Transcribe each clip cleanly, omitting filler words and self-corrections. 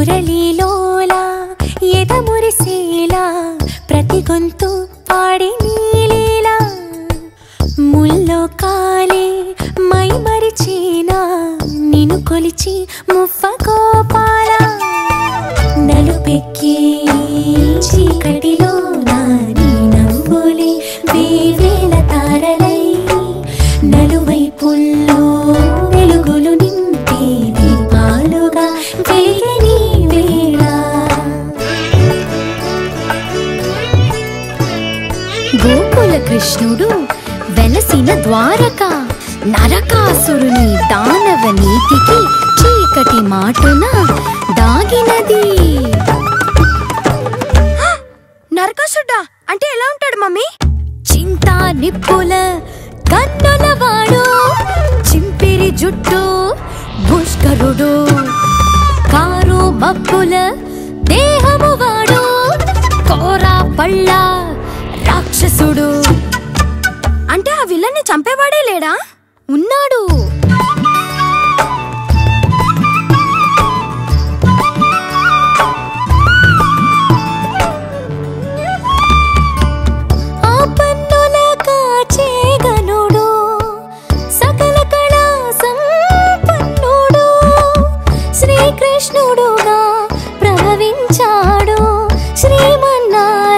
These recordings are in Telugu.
మురళీలోలా ఎద మురిసేలా ప్రతి గొంతు పాడి నీలీలా ముల్లో కాలే మై మరిచేనా నిన్ను కొలిచి మువ్వ గోపాల నలుపెక్కి చీకటిలో నీ నవ్వులే వేవేల తారలై నలువైపుల్లో వెలుగులు నింపే దీపాలుగా వెలిగని వేళ గోకుల కృష్ణుడు వెలసిన ద్వారక నరకాసురుని దానవ నీతికి చీకటి మాటున దాగినది. నరకాసురుడా అంటే ఎలా ఉంటాడు మమ్మీ? చింతా నిప్పుల కన్నులవాడు చింపిరి జుట్టు పుష్కరుడు కారు మబ్బుల దేహము వాడు కోరా పళ్ళ రాక్షసుడు. అంటే ఆ విలన్ని చంపేవాడే లేడా? ఉన్నాడు. శ్రీకృష్ణుడుగా ప్రభవించాడు శ్రీమన్నారాయణుడు.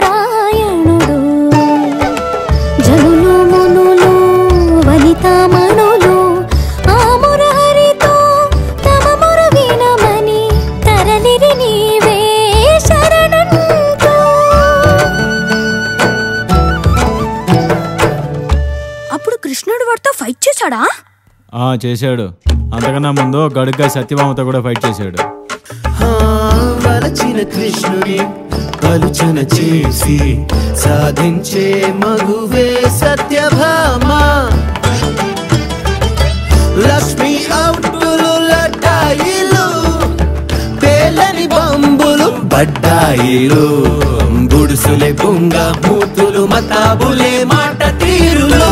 జనులు మునులు వనితామణులు ఆ మురహరితో తమ ముర వినమని తరలిరి నీవే శరణంటూ. అప్పుడు కృష్ణుడు వాడితో ఫైట్ చేశాడా? చేశాడు. అంతకన్నా ముందు గడుగ్గా సత్యభామతో కూడా ఫైట్ చేశాడు. వలచిన కృష్ణుని పలుచన చేసి సాధించే మగువే సత్యభామ. లక్ష్మి అవుటులు లడ్డాయిలు పేలని బంబులు బడ్డాయిలు బుడుసులే బొంగ మూతులు మతాబులే మాట తీరులు.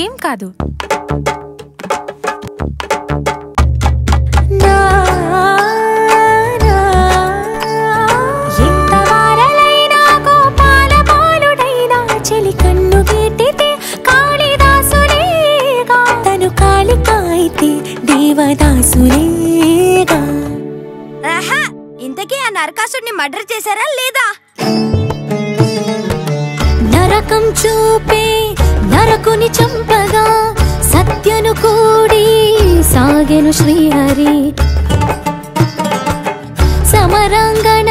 ఏం కాదు ఎంతవారలైనా గోపాల బాలుడైనా చెలి కన్ను గీటితే కాళిదాసులేగా తను కాళికాయితే దేవదాసులేగా. ఇంతకీ ఆ నరకాసుడిని మర్డర్ చేశారా లేదా? నరకం చూపే నరకుని చంపగా సత్యను కూడి సాగెను శ్రీహరి సమరంగణ